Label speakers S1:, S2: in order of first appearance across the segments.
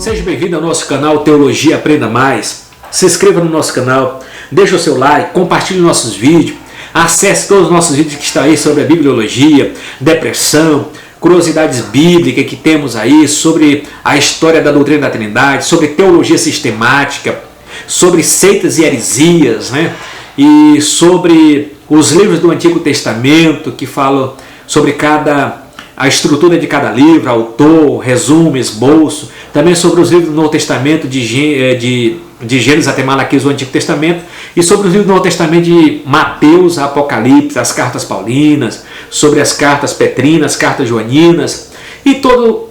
S1: Seja bem-vindo ao nosso canal Teologia Aprenda Mais. Se inscreva no nosso canal, deixe o seu like, compartilhe nossos vídeos, acesse todos os nossos vídeos que estão aí sobre a bibliologia, depressão, curiosidades bíblicas que temos aí, sobre a história da doutrina da Trindade, sobre teologia sistemática, sobre seitas e heresias, né? E sobre os livros do Antigo Testamento que falam sobre a estrutura de cada livro, autor, resumo, esboço, também sobre os livros do Novo Testamento, de Gênesis até Malaquias do Antigo Testamento, e sobre os livros do Novo Testamento de Mateus a Apocalipse, as cartas paulinas, sobre as cartas petrinas, cartas joaninas, e todo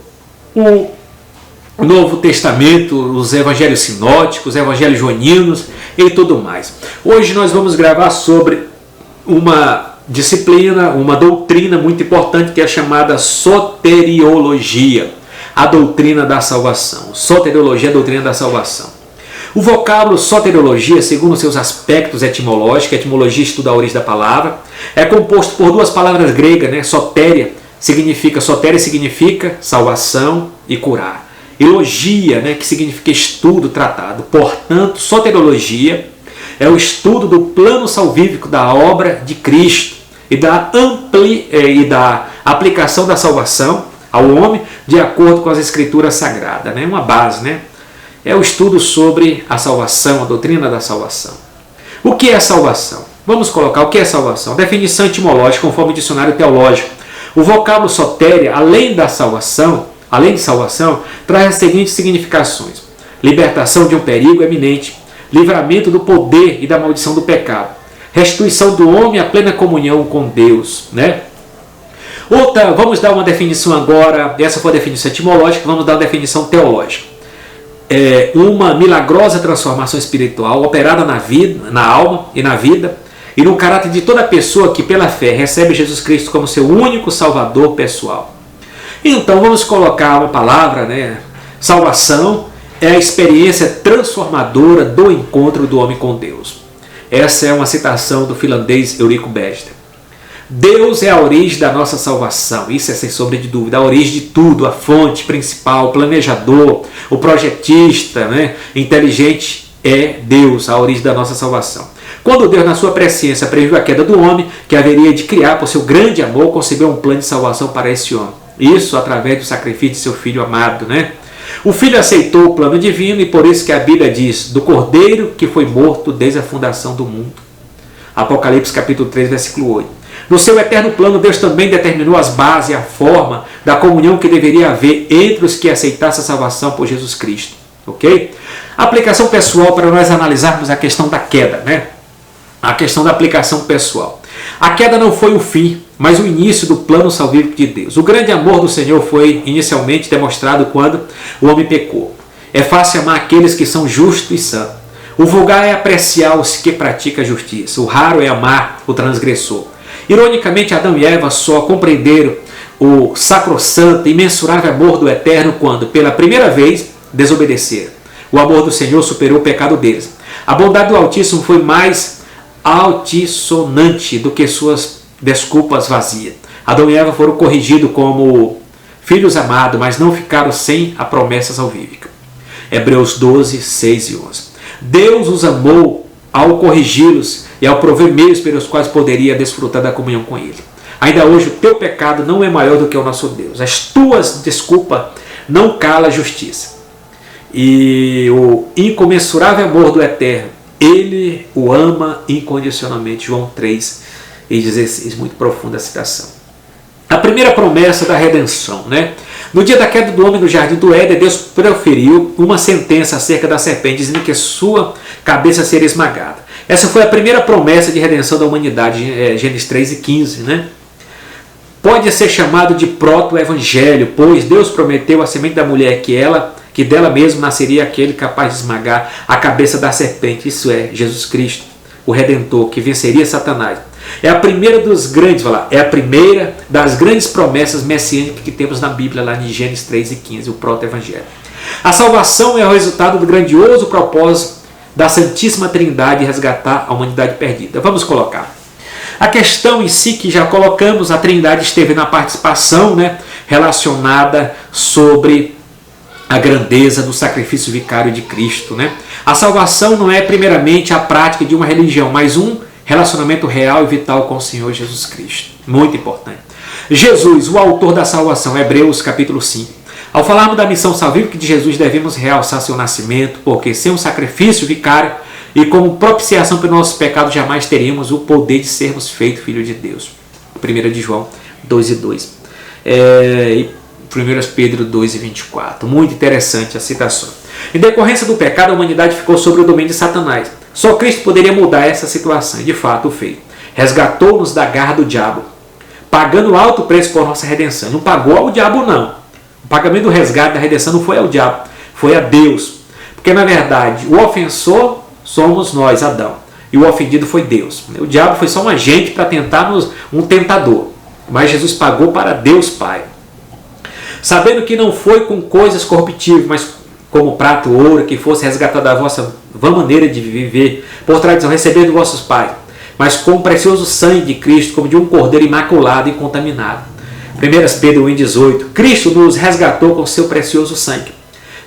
S1: o Novo Testamento, os evangelhos sinóticos, os evangelhos joaninos e tudo mais. Hoje nós vamos gravar sobre uma disciplina, uma doutrina muito importante que é chamada soteriologia, a doutrina da salvação. Soteriologia, a doutrina da salvação. O vocábulo soteriologia, segundo seus aspectos etimológicos, a etimologia estuda a origem da palavra, é composto por duas palavras gregas, né? Soteria significa salvação e curar. E logia, né? Que significa estudo, tratado. Portanto, soteriologia é o estudo do plano salvífico da obra de Cristo e da aplicação da salvação ao homem de acordo com as escrituras sagradas, né? Uma base, né? É o estudo sobre a salvação, a doutrina da salvação. O que é salvação? Vamos colocar o que é salvação. Definição etimológica conforme o dicionário teológico. O vocábulo sotéria, além de salvação, traz as seguintes significações: libertação de um perigo eminente, livramento do poder e da maldição do pecado, restituição do homem à plena comunhão com Deus, né? Outra, vamos dar uma definição agora, essa foi a definição etimológica, vamos dar uma definição teológica. Uma milagrosa transformação espiritual operada na vida, na alma e na vida, e no caráter de toda pessoa que pela fé recebe Jesus Cristo como seu único salvador pessoal. Então vamos colocar uma palavra, né? Salvação é a experiência transformadora do encontro do homem com Deus. Essa é uma citação do finlandês Eurico Besta. Deus é a origem da nossa salvação, isso é sem sombra de dúvida, a origem de tudo, a fonte principal, o planejador, o projetista, né? Inteligente é Deus, a origem da nossa salvação. Quando Deus, na sua presciência, previu a queda do homem, que haveria de criar por seu grande amor, concebeu um plano de salvação para esse homem. Isso através do sacrifício de seu Filho amado, né? O Filho aceitou o plano divino e por isso que a Bíblia diz do Cordeiro que foi morto desde a fundação do mundo. Apocalipse capítulo 3, versículo 8. No seu eterno plano, Deus também determinou as bases e a forma da comunhão que deveria haver entre os que aceitassem a salvação por Jesus Cristo. Ok? Aplicação pessoal para nós analisarmos a questão da queda, né? A questão da aplicação pessoal. A queda não foi o fim, mas o início do plano salvífico de Deus. O grande amor do Senhor foi inicialmente demonstrado quando o homem pecou. É fácil amar aqueles que são justos e santos. O vulgar é apreciar os que praticam a justiça. O raro é amar o transgressor. Ironicamente, Adão e Eva só compreenderam o sacrossanto e imensurável amor do Eterno quando, pela primeira vez, desobedeceram. O amor do Senhor superou o pecado deles. A bondade do Altíssimo foi mais altissonante do que suas desculpas vazias. Adão e Eva foram corrigidos como filhos amados, mas não ficaram sem a promessa salvífica. Hebreus 12, 6 e 11. Deus os amou ao corrigi-los e ao prover meios pelos quais poderia desfrutar da comunhão com Ele. Ainda hoje o teu pecado não é maior do que o nosso Deus. As tuas desculpas não calam a justiça. E o incomensurável amor do Eterno, Ele o ama incondicionalmente. João 3 e 16, muito profunda a citação. A primeira promessa da redenção, né? No dia da queda do homem no jardim do Éden, Deus proferiu uma sentença acerca da serpente, dizendo que sua cabeça seria esmagada. Essa foi a primeira promessa de redenção da humanidade, Gênesis 3 e 15, né? Pode ser chamado de proto-evangelho, pois Deus prometeu à semente da mulher que dela mesma nasceria aquele capaz de esmagar a cabeça da serpente, isso é, Jesus Cristo, o Redentor, que venceria Satanás. É a primeira das grandes promessas messiânicas que temos na Bíblia, lá em Gênesis 3 e 15, o proto-evangelho. A salvação é o resultado do grandioso propósito da Santíssima Trindade resgatar a humanidade perdida. Vamos colocar. A questão em si que já colocamos, a Trindade esteve na participação, né, relacionada sobre a grandeza do sacrifício vicário de Cristo, né? A salvação não é primeiramente a prática de uma religião, mas um relacionamento real e vital com o Senhor Jesus Cristo. Muito importante. Jesus, o autor da salvação, Hebreus capítulo 5. Ao falarmos da missão salvífica de Jesus, devemos realçar seu nascimento, porque sem um sacrifício vicário e como propiciação pelos nossos pecados, jamais teríamos o poder de sermos feitos filhos de Deus. 1 de João 2:2. E 1 Pedro 2:24. Muito interessante a citação. Em decorrência do pecado, a humanidade ficou sob o domínio de Satanás. Só Cristo poderia mudar essa situação, e de fato o fez. Resgatou-nos da garra do diabo, pagando alto preço por nossa redenção. Não pagou ao diabo, não. O pagamento do resgate da redenção não foi ao diabo, foi a Deus. Porque na verdade, o ofensor somos nós, Adão, e o ofendido foi Deus. O diabo foi só um agente para tentar um tentador, mas Jesus pagou para Deus Pai. Sabendo que não foi com coisas corruptíveis, mas como prata ou ouro, que fosse resgatada da vossa vã maneira de viver, por tradição receber dos vossos pais, mas com o precioso sangue de Cristo, como de um cordeiro imaculado e incontaminado. 1 Pedro 1,18. Cristo nos resgatou com seu precioso sangue.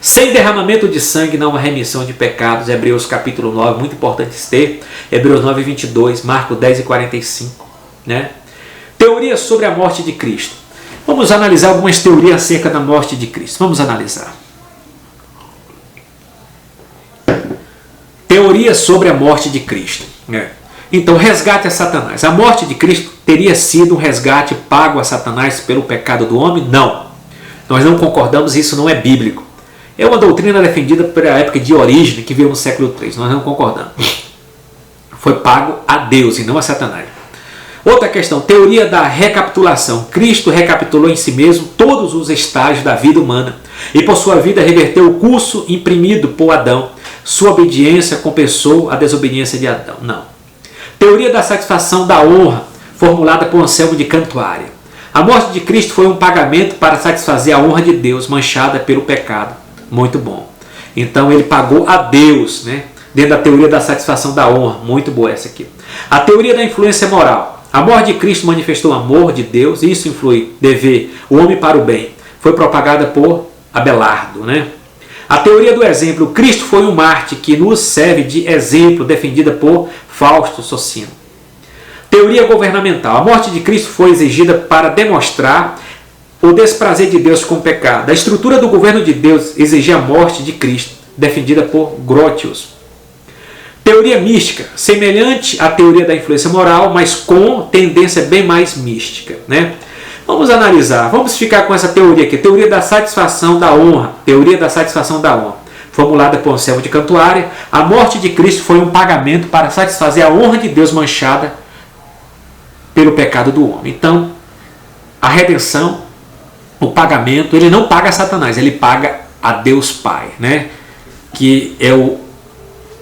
S1: Sem derramamento de sangue não há remissão de pecados. Hebreus capítulo 9, muito importante ter. Hebreus 9:22, Marcos 10:45. Né? Teorias sobre a morte de Cristo. Vamos analisar algumas teorias acerca da morte de Cristo. Vamos analisar. Teorias sobre a morte de Cristo. Então, resgate a Satanás. A morte de Cristo teria sido um resgate pago a Satanás pelo pecado do homem? Não. Nós não concordamos, isso não é bíblico. É uma doutrina defendida pela época de Orígenes, que veio no século III. Nós não concordamos. Foi pago a Deus e não a Satanás. Outra questão, teoria da recapitulação. Cristo recapitulou em si mesmo todos os estágios da vida humana e por sua vida reverteu o curso imprimido por Adão. Sua obediência compensou a desobediência de Adão. Não. Teoria da satisfação da honra, formulada por Anselmo de Cantuária. A morte de Cristo foi um pagamento para satisfazer a honra de Deus, manchada pelo pecado. Muito bom. Então ele pagou a Deus, né? Dentro da teoria da satisfação da honra. Muito boa essa aqui. A teoria da influência moral. A morte de Cristo manifestou o amor de Deus, e isso influi dever o homem para o bem. Foi propagada por Abelardo, né? A teoria do exemplo. Cristo foi um mártir que nos serve de exemplo, defendida por Fausto Socino. Teoria governamental. A morte de Cristo foi exigida para demonstrar o desprazer de Deus com o pecado. A estrutura do governo de Deus exigia a morte de Cristo, defendida por Grotius. Teoria mística. Semelhante à teoria da influência moral, mas com tendência bem mais mística, né? Vamos analisar, vamos ficar com essa teoria aqui, teoria da satisfação da honra, teoria da satisfação da honra, formulada por Anselmo de Cantuária. A morte de Cristo foi um pagamento para satisfazer a honra de Deus manchada pelo pecado do homem. Então, a redenção, o pagamento, ele não paga a Satanás, ele paga a Deus Pai, né? Que é o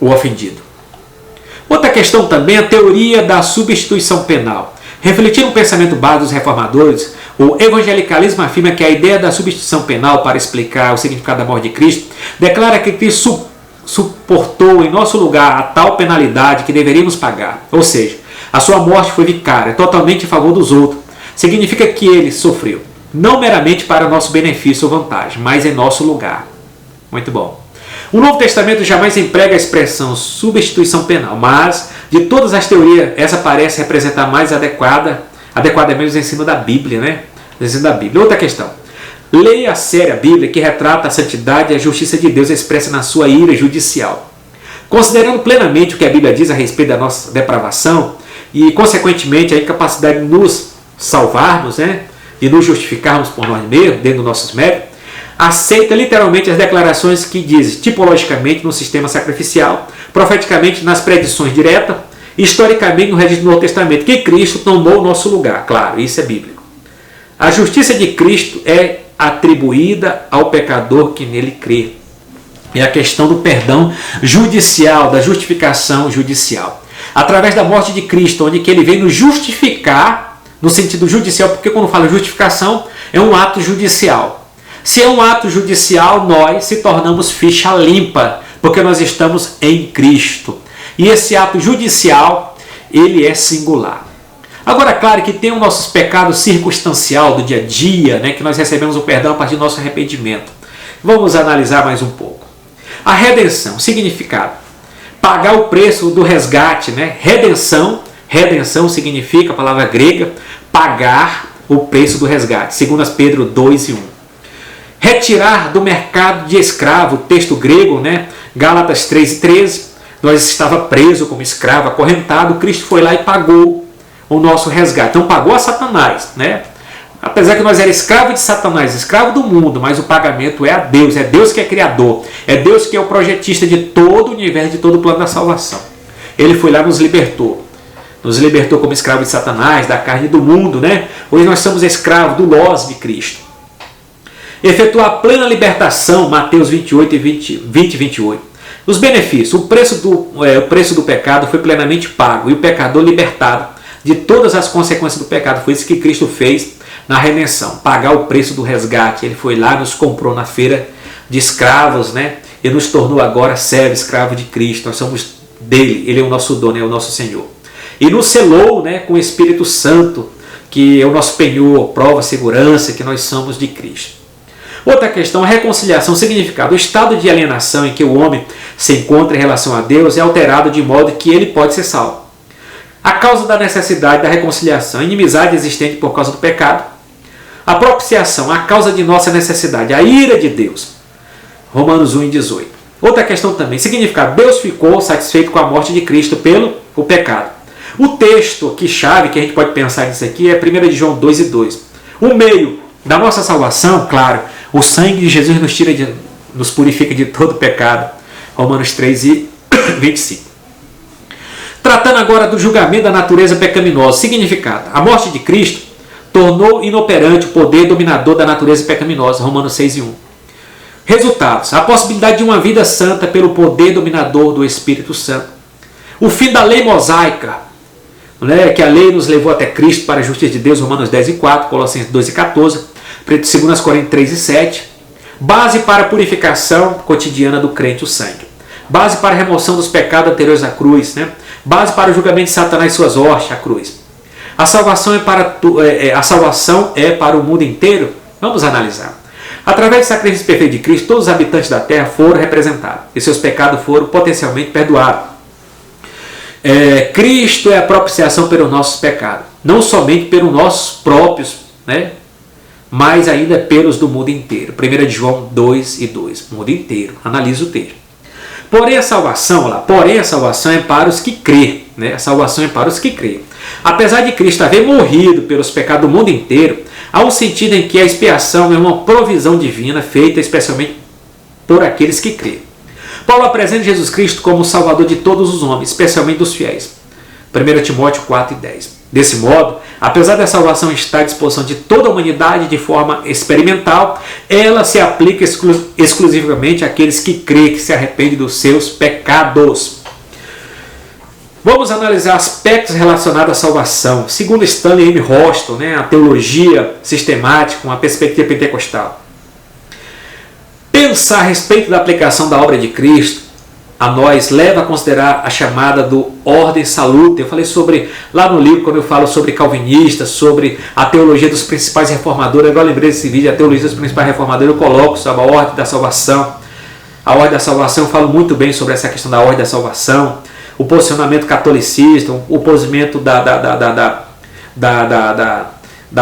S1: ofendido. Outra questão também é a teoria da substituição penal. Refletindo o pensamento básico dos reformadores, o evangelicalismo afirma que a ideia da substituição penal para explicar o significado da morte de Cristo declara que Cristo suportou em nosso lugar a tal penalidade que deveríamos pagar. Ou seja, a sua morte foi vicária, totalmente em favor dos outros. Significa que ele sofreu, não meramente para nosso benefício ou vantagem, mas em nosso lugar. Muito bom. O Novo Testamento jamais emprega a expressão substituição penal, mas de todas as teorias, essa parece representar mais adequadamente os ensinos da Bíblia, né? Os ensinos da Bíblia. Outra questão. Leia a série a Bíblia, que retrata a santidade e a justiça de Deus expressa na sua ira judicial. Considerando plenamente o que a Bíblia diz a respeito da nossa depravação e, consequentemente, a incapacidade de nos salvarmos, né? De nos justificarmos por nós mesmos, dentro dos nossos méritos, aceita literalmente as declarações que dizem, tipologicamente no sistema sacrificial, profeticamente nas predições diretas, historicamente no registro do Novo Testamento, que Cristo tomou o nosso lugar. Claro, isso é bíblico. A justiça de Cristo é atribuída ao pecador que nele crê. É a questão do perdão judicial, da justificação judicial. Através da morte de Cristo, onde que ele vem nos justificar, no sentido judicial, porque quando fala justificação, é um ato judicial. Se é um ato judicial, nós se tornamos ficha limpa, porque nós estamos em Cristo. E esse ato judicial, ele é singular. Agora, claro que tem os nossos pecados circunstancial do dia a dia, né, que nós recebemos o perdão a partir do nosso arrependimento. Vamos analisar mais um pouco. A redenção, significado. Pagar o preço do resgate, né? Redenção significa, a palavra grega, pagar o preço do resgate. 2 Pedro 2 e 1. Retirar do mercado de escravo, texto grego, né? Gálatas 3 e 13. Nós estava preso como escravo, acorrentado. Cristo foi lá e pagou o nosso resgate. Então pagou a Satanás, né? Apesar que nós éramos escravos de Satanás, escravo do mundo, mas o pagamento é a Deus. É Deus que é criador. É Deus que é o projetista de todo o universo, de todo o plano da salvação. Ele foi lá e nos libertou. Nos libertou como escravo de Satanás, da carne e do mundo, né? Hoje nós somos escravos do lós de Cristo. Efetuar a plena libertação, Mateus 28 e 20 e 28. Os benefícios, o preço do pecado foi plenamente pago e o pecador libertado de todas as consequências do pecado. Foi isso que Cristo fez na redenção, pagar o preço do resgate. Ele foi lá, nos comprou na feira de escravos, né? E nos tornou agora servo, escravo de Cristo. Nós somos dele, ele é o nosso dono, é o nosso Senhor. E nos selou, né, com o Espírito Santo, que é o nosso penhor, prova, segurança, que nós somos de Cristo. Outra questão, a reconciliação, significado. O estado de alienação em que o homem se encontra em relação a Deus é alterado de modo que ele pode ser salvo. A causa da necessidade da reconciliação, a inimizade existente por causa do pecado. A propiciação, a causa de nossa necessidade, a ira de Deus. Romanos 1 e 18. Outra questão também, significado. Deus ficou satisfeito com a morte de Cristo pelo pecado. O texto que chave, que a gente pode pensar nisso aqui, é 1 João 2 e 2. O meio da nossa salvação, claro, o sangue de Jesus nos purifica de todo pecado. Romanos 3 e 25. Tratando agora do julgamento da natureza pecaminosa. Significado. A morte de Cristo tornou inoperante o poder dominador da natureza pecaminosa. Romanos 6 e 1. Resultados. A possibilidade de uma vida santa pelo poder dominador do Espírito Santo. O fim da lei mosaica, né, que a lei nos levou até Cristo para a justiça de Deus. Romanos 10 e 4, Colossenses 2 e 14, 2 Coríntios 3 e 7. Base para a purificação cotidiana do crente, o sangue. Base para a remoção dos pecados anteriores à cruz, né? Base para o julgamento de Satanás e suas hostes, a cruz. A salvação é para o mundo inteiro? Vamos analisar. Através do sacrifício perfeito de Cristo, todos os habitantes da terra foram representados e seus pecados foram potencialmente perdoados. Cristo é a propiciação pelos nossos pecados, não somente pelos nossos próprios, né? Mas ainda pelos do mundo inteiro. 1 João 2 e 2, mundo inteiro. Analisa o texto. Porém a salvação é para os que crê, né? A salvação é para os que crê. Apesar de Cristo haver morrido pelos pecados do mundo inteiro, há um sentido em que a expiação é uma provisão divina feita especialmente por aqueles que crê. Paulo apresenta Jesus Cristo como o Salvador de todos os homens, especialmente dos fiéis. 1 Timóteo 4 e 10. Desse modo, apesar da salvação estar à disposição de toda a humanidade de forma experimental, ela se aplica exclusivamente àqueles que creem, que se arrependem dos seus pecados. Vamos analisar aspectos relacionados à salvação. Segundo Stanley M. Houston, né, a teologia sistemática, uma perspectiva pentecostal. Pensar a respeito da aplicação da obra de Cristo a nós leva a considerar a chamada do ordem salute. Eu falei sobre, lá no livro, quando eu falo sobre calvinistas, sobre a teologia dos principais reformadores, agora lembrei desse vídeo, a teologia dos principais reformadores, eu coloco sobre a ordem da salvação. A ordem da salvação, eu falo muito bem sobre essa questão da ordem da salvação, o posicionamento catolicista, o posicionamento da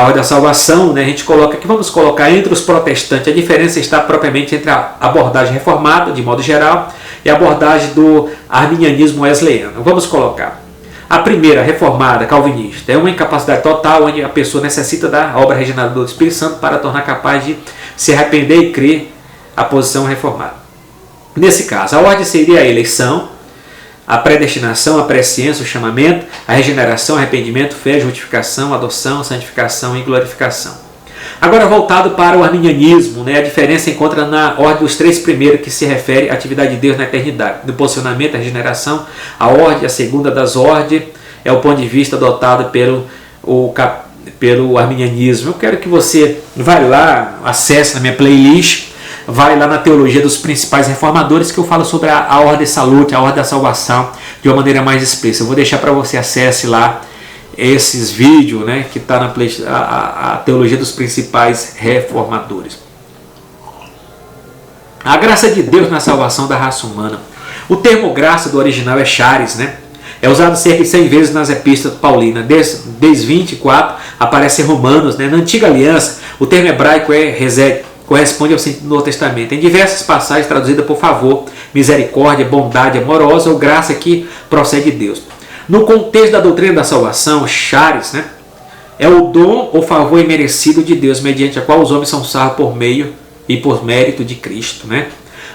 S1: ordem da salvação, né? A gente coloca aqui, vamos colocar entre os protestantes, a diferença está propriamente entre a abordagem reformada, de modo geral, e a abordagem do arminianismo wesleyano. Vamos colocar. A primeira, reformada, calvinista, é uma incapacidade total onde a pessoa necessita da obra regeneradora do Espírito Santo para tornar capaz de se arrepender e crer a posição reformada. Nesse caso, a ordem seria a eleição, a predestinação, a presciência, o chamamento, a regeneração, arrependimento, fé, justificação, adoção, santificação e glorificação. Agora, voltado para o arminianismo, né, a diferença encontra na ordem dos três primeiros, que se refere à atividade de Deus na eternidade. Do posicionamento, a regeneração, a ordem, a segunda das ordens, é o ponto de vista adotado pelo arminianismo. Eu quero que você vá lá, acesse na minha playlist, vai lá na teologia dos principais reformadores, que eu falo sobre a ordem salute, a ordem da salvação, de uma maneira mais explícita. Eu vou deixar para você, acesse lá esses vídeos, né, que está na playlist, a teologia dos principais reformadores. A graça de Deus na salvação da raça humana. O termo graça do original é charis, né? É usado cerca de 100 vezes nas epístolas paulinas. Desde 24 aparece em Romanos, né? Na antiga aliança, o termo hebraico é resed, corresponde ao sentido do Novo Testamento. Em diversas passagens traduzidas por favor, misericórdia, bondade amorosa ou graça que procede de Deus. No contexto da doutrina da salvação, charis, né? É o dom ou favor imerecido de Deus, mediante a qual os homens são salvos por meio e por mérito de Cristo, né?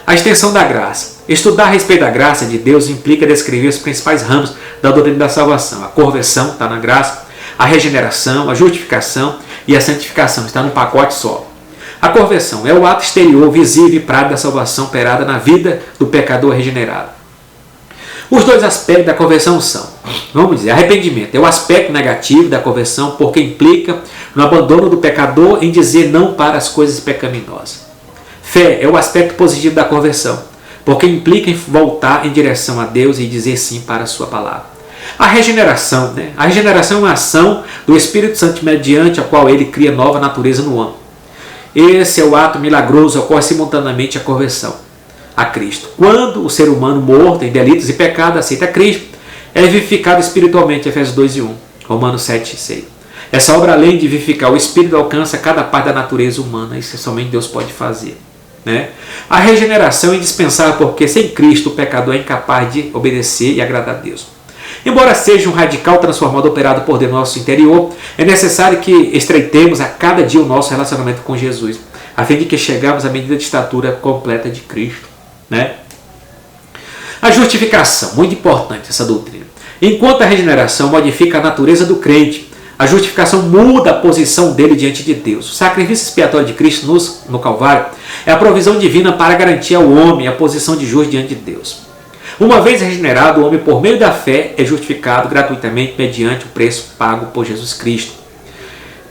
S1: A extensão da graça. Estudar a respeito da graça de Deus implica descrever os principais ramos da doutrina da salvação. A conversão está na graça, a regeneração, a justificação e a santificação está num pacote só. A conversão é o ato exterior, visível e prático da salvação operada na vida do pecador regenerado. Os dois aspectos da conversão são, vamos dizer, arrependimento é o aspecto negativo da conversão porque implica no abandono do pecador em dizer não para as coisas pecaminosas. Fé é o aspecto positivo da conversão, porque implica em voltar em direção a Deus e dizer sim para a sua palavra. A regeneração, né? A regeneração é uma ação do Espírito Santo mediante a qual ele cria nova natureza no homem. Esse é o ato milagroso, ocorre simultaneamente a conversão a Cristo. Quando o ser humano morto em delitos e pecados aceita Cristo, é vivificado espiritualmente, Efésios 2 e 1, Romanos 7 e 6. Essa obra, além de vivificar o Espírito, alcança cada parte da natureza humana, isso somente Deus pode fazer. Né? A regeneração é indispensável porque sem Cristo o pecador é incapaz de obedecer e agradar a Deus. Embora seja um radical transformador operado por dentro do nosso interior, é necessário que estreitemos a cada dia o nosso relacionamento com Jesus, a fim de que chegamos à medida de estatura completa de Cristo. Né? A justificação, muito importante essa doutrina. Enquanto a regeneração modifica a natureza do crente, a justificação muda a posição dele diante de Deus. O sacrifício expiatório de Cristo no Calvário é a provisão divina para garantir ao homem a posição de justo diante de Deus. Uma vez regenerado, o homem, por meio da fé, é justificado gratuitamente mediante o preço pago por Jesus Cristo.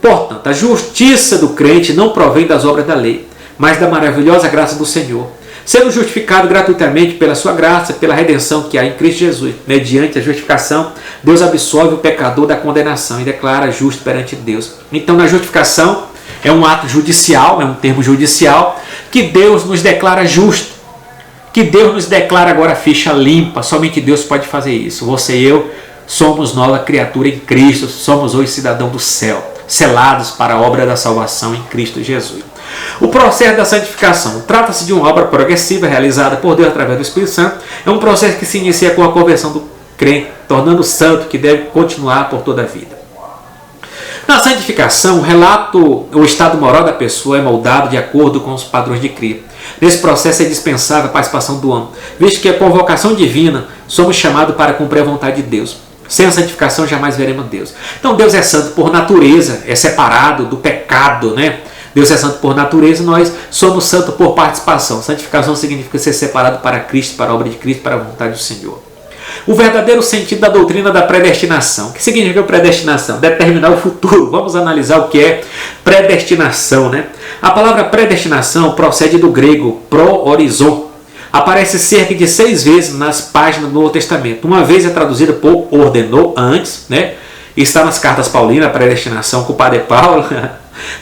S1: Portanto, a justiça do crente não provém das obras da lei, mas da maravilhosa graça do Senhor. Sendo justificado gratuitamente pela sua graça, pela redenção que há em Cristo Jesus, mediante a justificação, Deus absolve o pecador da condenação e declara justo perante Deus. Então, na justificação, é um ato judicial, é um termo judicial, que Deus nos declara justo, que Deus nos declara agora ficha limpa. Somente Deus pode fazer isso. Você e eu somos nova criatura em Cristo, somos hoje cidadão do céu, selados para a obra da salvação em Cristo Jesus. O processo da santificação trata-se de uma obra progressiva realizada por Deus através do Espírito Santo. É um processo que se inicia com a conversão do crente, tornando santo, que deve continuar por toda a vida. Na santificação, o estado moral da pessoa é moldado de acordo com os padrões de Cristo. Nesse processo é dispensável a participação do homem, visto que a convocação divina somos chamados para cumprir a vontade de Deus. Sem a santificação jamais veremos Deus. Então Deus é santo por natureza, é separado do pecado, né? Deus é santo por natureza, nós somos santos por participação. Santificação significa ser separado para Cristo, para a obra de Cristo, para a vontade do Senhor. O verdadeiro sentido da doutrina da predestinação. O que significa predestinação? Determinar o futuro. Vamos analisar o que é predestinação, né? A palavra predestinação procede do grego pro-horizon. Aparece cerca de 6 vezes nas páginas do Novo Testamento. Uma vez é traduzida por ordenou antes, né? Está nas cartas paulinas, a predestinação, culpado é Paulo.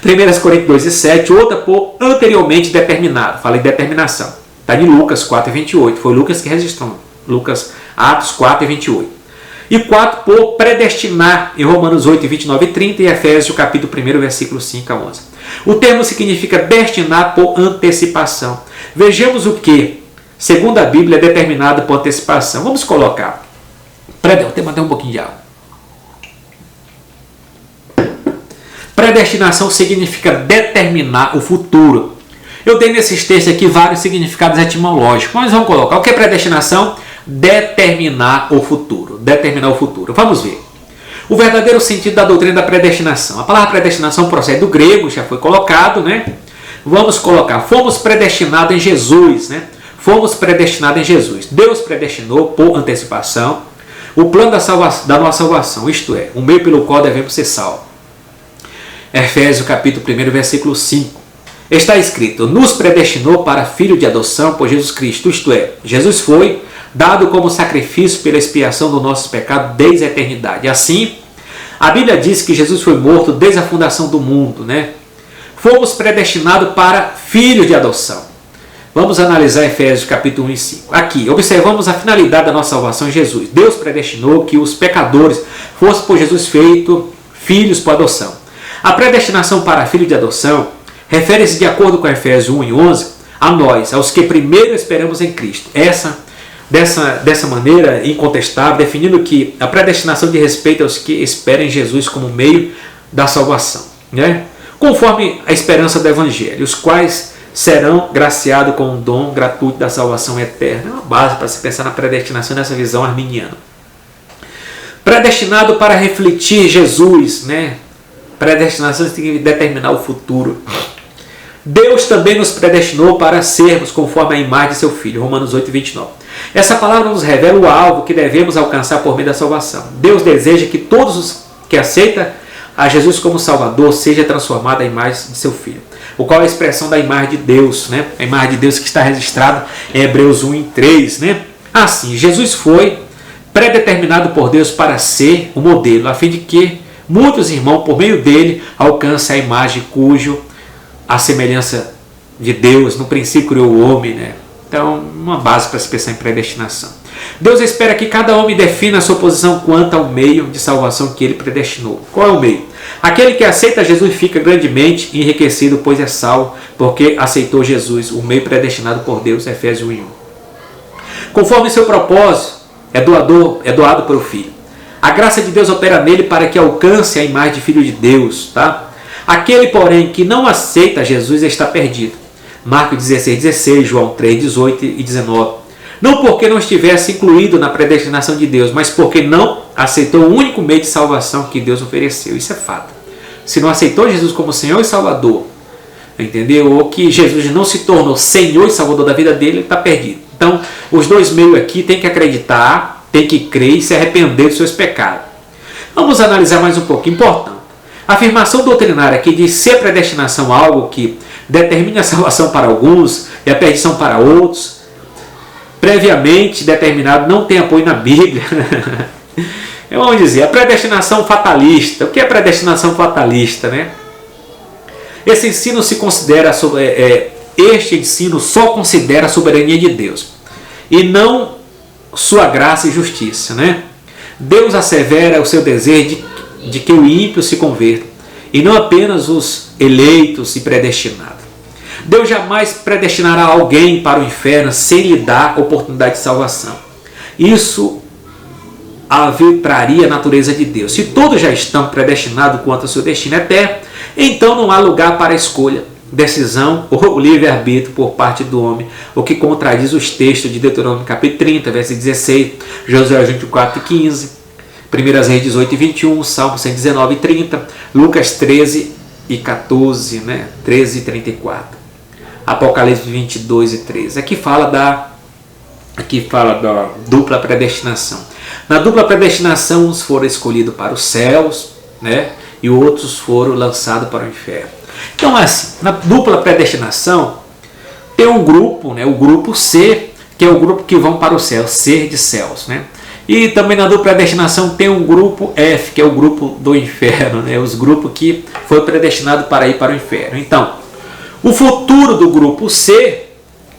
S1: 1 Coríntios 2 e 7, outra por anteriormente determinado. Falei determinação. Está em Lucas 4 e 28. Foi Lucas que registrou. Lucas, Atos 4 e 28. E 4 por predestinar, em Romanos 8, 29 e 30 e Efésios capítulo 1, versículo 5 a 11. O termo significa destinar por antecipação. Vejamos o que, segundo a Bíblia, é determinado por antecipação. Vamos colocar. Vou manter um pouquinho de água. Predestinação significa determinar o futuro. Eu dei nesses textos aqui vários significados etimológicos. Mas vamos colocar. O que é predestinação? Determinar o futuro. Determinar o futuro. Vamos ver. O verdadeiro sentido da doutrina da predestinação. A palavra predestinação procede do grego, já foi colocado, né? Vamos colocar. Fomos predestinados em Jesus, né? Fomos predestinados em Jesus. Deus predestinou por antecipação o plano da nossa salvação, isto é, o meio pelo qual devemos ser salvos. Efésios capítulo 1, versículo 5. Está escrito, nos predestinou para filho de adoção por Jesus Cristo, isto é, Jesus foi dado como sacrifício pela expiação do nosso pecado desde a eternidade. Assim, a Bíblia diz que Jesus foi morto desde a fundação do mundo, né? Fomos predestinados para filhos de adoção. Vamos analisar Efésios capítulo 1 e 5. Aqui, observamos a finalidade da nossa salvação em Jesus. Deus predestinou que os pecadores fossem por Jesus feitos filhos por adoção. A predestinação para filho de adoção refere-se, de acordo com Efésios 1 e 11, a nós, aos que primeiro esperamos em Cristo. Dessa maneira incontestável, definindo que a predestinação diz respeito aos que esperam em Jesus como meio da salvação, né? Conforme a esperança do Evangelho, os quais serão graciados com o dom gratuito da salvação eterna. É uma base para se pensar na predestinação nessa visão arminiana. Predestinado para refletir Jesus, né? Predestinação tem que determinar o futuro. Deus também nos predestinou para sermos conforme a imagem de seu Filho. Romanos 8, 29. Essa palavra nos revela o alvo que devemos alcançar por meio da salvação. Deus deseja que todos os que aceitam a Jesus como Salvador seja transformado à imagem de seu Filho, o qual é a expressão da imagem de Deus, né? A imagem de Deus que está registrada em Hebreus 1 e 3, né? Assim, Jesus foi predeterminado por Deus para ser o modelo, a fim de que muitos irmãos, por meio dele, alcancem a imagem cujo a semelhança de Deus no princípio criou o homem, né? Então, uma base para se pensar em predestinação. Deus espera que cada homem defina a sua posição quanto ao meio de salvação que ele predestinou. Qual é o meio? Aquele que aceita Jesus fica grandemente enriquecido, pois é salvo, porque aceitou Jesus, o meio predestinado por Deus, Efésios 1 e 1. Conforme seu propósito, é doado pelo Filho. A graça de Deus opera nele para que alcance a imagem de Filho de Deus, tá? Aquele, porém, que não aceita Jesus está perdido. Marcos 16, 16, João 3, 18 e 19. Não porque não estivesse incluído na predestinação de Deus, mas porque não aceitou o único meio de salvação que Deus ofereceu. Isso é fato. Se não aceitou Jesus como Senhor e Salvador, entendeu? Ou que Jesus não se tornou Senhor e Salvador da vida dele, ele está perdido. Então, os dois meios aqui tem que acreditar, tem que crer e se arrepender dos seus pecados. Vamos analisar mais um pouco. Importante. A afirmação doutrinária que diz ser a predestinação algo que determina a salvação para alguns e a perdição para outros, previamente determinado, não tem apoio na Bíblia. Vamos dizer, a predestinação fatalista. O que é predestinação fatalista, né? Esse ensino se considera este ensino só considera a soberania de Deus e não sua graça e justiça, né? Deus assevera o seu desejo de que o ímpio se converta e não apenas os eleitos e predestinados. Deus jamais predestinará alguém para o inferno sem lhe dar oportunidade de salvação. Isso arbitraria a natureza de Deus. Se todos já estão predestinados quanto ao seu destino eterno, então não há lugar para a escolha, decisão ou livre-arbítrio por parte do homem, o que contradiz os textos de Deuteronômio capítulo 30, versículo 16, Josué 24 e 15, 1 Reis 18 e 21, Salmo 119 e 30, Lucas 13 e 14, né? 13 e 34, Apocalipse 22 e 13. Aqui fala da dupla predestinação. Na dupla predestinação, uns foram escolhidos para os céus, né? E outros foram lançados para o inferno. Então, assim, na dupla predestinação, tem um grupo, né? O grupo C, que é o grupo que vão para o céu, ser de céus, né? E também na dupla predestinação tem um grupo F, que é o grupo do inferno, né? Os grupos que foi predestinado para ir para o inferno. Então, o futuro do grupo C,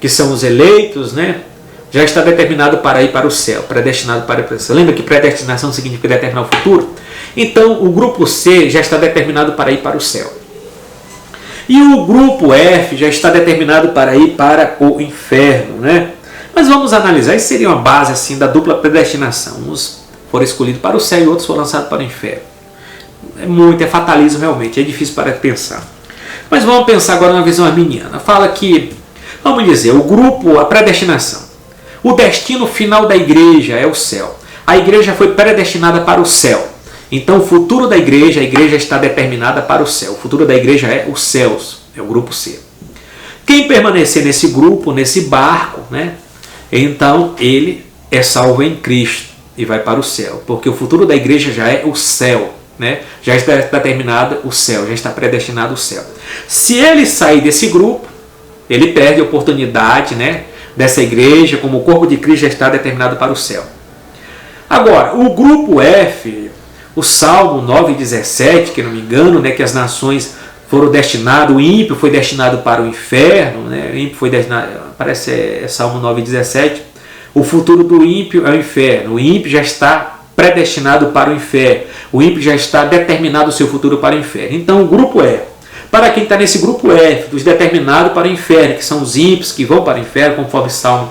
S1: que são os eleitos, né? Já está determinado para ir para o céu, predestinado para ir para o céu. Lembra que predestinação significa determinar o futuro? Então, o grupo C já está determinado para ir para o céu. E o grupo F já está determinado para ir para o inferno, né? Mas vamos analisar, isso seria uma base assim da dupla predestinação. Uns foram escolhidos para o céu e outros foram lançados para o inferno. É fatalismo realmente, é difícil para pensar. Mas vamos pensar agora na visão arminiana. Fala que, vamos dizer, o grupo, a predestinação. O destino final da igreja é o céu. A igreja foi predestinada para o céu. Então o futuro da igreja, a igreja está determinada para o céu. O futuro da igreja é os céus, é o grupo C. Quem permanecer nesse grupo, nesse barco, né? Então ele é salvo em Cristo e vai para o céu. Porque o futuro da igreja já é o céu, né? Já está determinado o céu, já está predestinado o céu. Se ele sair desse grupo, ele perde a oportunidade, né? Dessa igreja, como o corpo de Cristo já está determinado para o céu. Agora, o grupo F, o Salmo 9,17, que não me engano, né, que as nações foram destinados, o ímpio foi destinado para o inferno, né? O ímpio foi destinado, parece Salmo 9,17, o futuro do ímpio é o inferno, o ímpio já está predestinado para o inferno, o ímpio já está determinado o seu futuro para o inferno. Então o grupo E, para quem está nesse grupo F, dos determinados para o inferno, que são os ímpios que vão para o inferno, conforme Salmo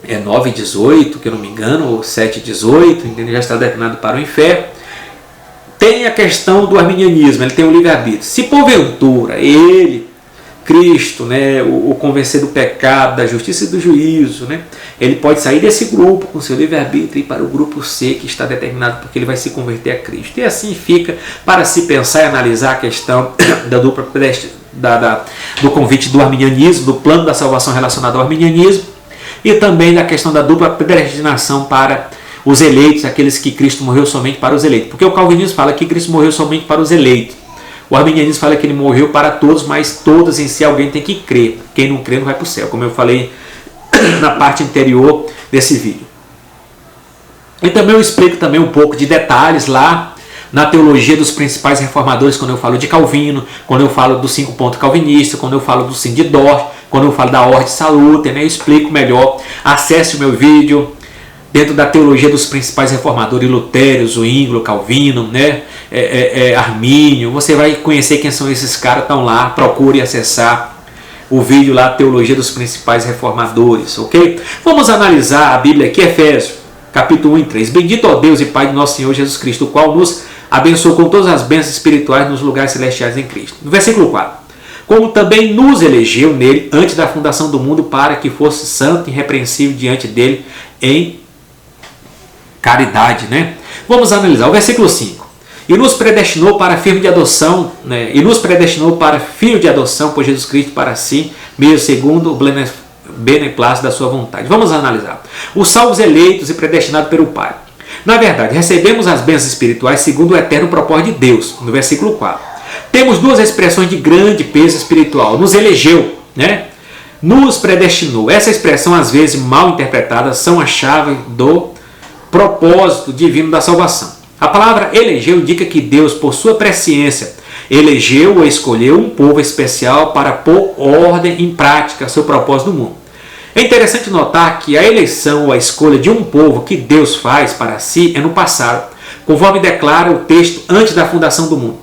S1: 9,18, que eu não me engano, ou 7,18, entendeu? Já está determinado para o inferno. Tem a questão do arminianismo, ele tem o livre-arbítrio. Se porventura ele, Cristo, né, o convencer do pecado, da justiça e do juízo, né, ele pode sair desse grupo com seu livre-arbítrio e ir para o grupo C, que está determinado porque ele vai se converter a Cristo. E assim fica para se pensar e analisar a questão da dupla do convite do arminianismo, do plano da salvação relacionado ao arminianismo, e também da questão da dupla predestinação para os eleitos, aqueles que Cristo morreu somente para os eleitos. Porque o calvinismo fala que Cristo morreu somente para os eleitos. O arminianismo fala que ele morreu para todos, mas todos em si alguém tem que crer. Quem não crê não vai para o céu, como eu falei na parte anterior desse vídeo. E também eu explico também um pouco de detalhes lá na teologia dos principais reformadores, quando eu falo de Calvino, quando eu falo dos 5 pontos calvinistas, quando eu falo do Sim de Dort, quando eu falo da Ordem Saluter, né? Eu explico melhor. Acesse o meu vídeo dentro da teologia dos principais reformadores, Lutero, Zwinglio, Calvino, né? Armínio. Você vai conhecer quem são esses caras, estão lá, procure acessar o vídeo lá, Teologia dos Principais Reformadores, ok? Vamos analisar a Bíblia aqui, Efésios, capítulo 1 e 3. Bendito ó Deus e Pai de nosso Senhor Jesus Cristo, o qual nos abençoou com todas as bênçãos espirituais nos lugares celestiais em Cristo. No versículo 4. Como também nos elegeu nele antes da fundação do mundo para que fosse santo e irrepreensível diante dele em caridade, né? Vamos analisar o versículo 5. E nos predestinou para filho de adoção, né? E nos predestinou para filho de adoção por Jesus Cristo para si, mesmo segundo o beneplácito da sua vontade. Vamos analisar. Os salvos eleitos e predestinados pelo Pai. Na verdade, recebemos as bênçãos espirituais segundo o eterno propósito de Deus, no versículo 4. Temos duas expressões de grande peso espiritual. Nos elegeu, né? Nos predestinou. Essa expressão, às vezes mal interpretada, são a chave do propósito divino da salvação. A palavra elegeu indica que Deus, por sua presciência, elegeu ou escolheu um povo especial para pôr ordem em prática seu propósito no mundo. É interessante notar que a eleição ou a escolha de um povo que Deus faz para si é no passado, conforme declara o texto antes da fundação do mundo.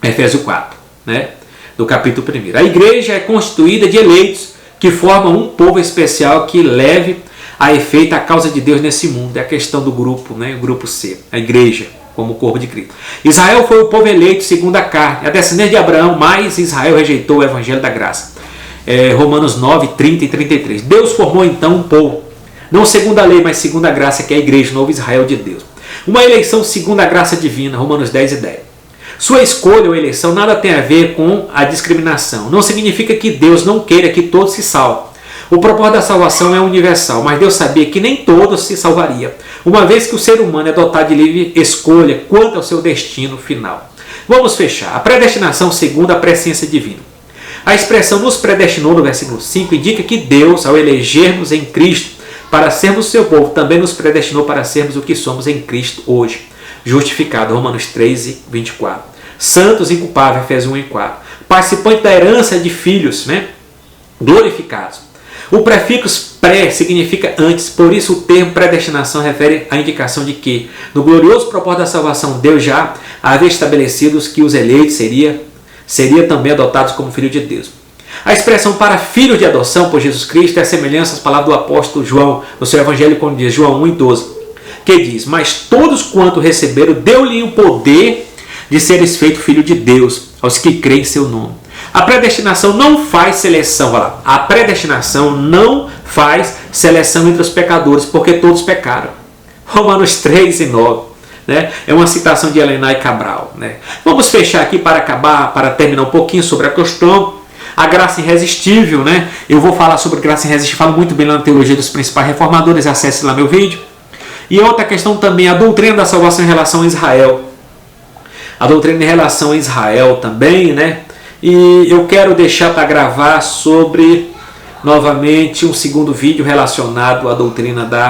S1: Efésios 4, né? Do capítulo 1. A igreja é constituída de eleitos que formam um povo especial que leve a efeito a causa de Deus nesse mundo. É a questão do grupo, né? O grupo C, a igreja, como o corpo de Cristo. Israel foi o povo eleito segundo a carne, a descendência de Abraão, mas Israel rejeitou o evangelho da graça. Romanos 9, 30 e 33. Deus formou então um povo, não segundo a lei, mas segundo a graça, que é a igreja, o novo Israel de Deus. Uma eleição segundo a graça divina, Romanos 10 e 10. Sua escolha ou eleição nada tem a ver com a discriminação. Não significa que Deus não queira que todos se salvem. O propósito da salvação é universal, mas Deus sabia que nem todos se salvariam, uma vez que o ser humano é dotado de livre escolha quanto ao seu destino final. Vamos fechar. A predestinação segundo a presciência divina. A expressão nos predestinou no versículo 5 indica que Deus, ao elegermos em Cristo para sermos seu povo, também nos predestinou para sermos o que somos em Cristo hoje. Justificado, Romanos 3 e 24. Santos inculpáveis, Efésios 1 e 4. Participante da herança de filhos, né? Glorificados. O prefixo pré significa antes, por isso o termo predestinação refere à indicação de que, no glorioso propósito da salvação, Deus já havia estabelecido que os eleitos seria também adotados como filho de Deus. A expressão para filho de adoção por Jesus Cristo é a semelhança às palavras do apóstolo João, no seu evangelho, quando diz João 1 e 12, que diz, mas todos quanto receberam, deu-lhe o poder de seres feitos filho de Deus, aos que creem em seu nome. A predestinação não faz seleção, olha lá, a predestinação não faz seleção entre os pecadores, porque todos pecaram. Romanos 3 e 9. Né? É uma citação de Helena e Cabral. Né? Vamos fechar aqui para terminar um pouquinho sobre a questão. A graça irresistível, né? Eu vou falar sobre graça irresistível, falo muito bem lá na teologia dos principais reformadores, acesse lá meu vídeo. E outra questão também, a doutrina da salvação em relação a Israel. A doutrina em relação a Israel também, né? E eu quero deixar para gravar sobre, novamente, um segundo vídeo relacionado à doutrina da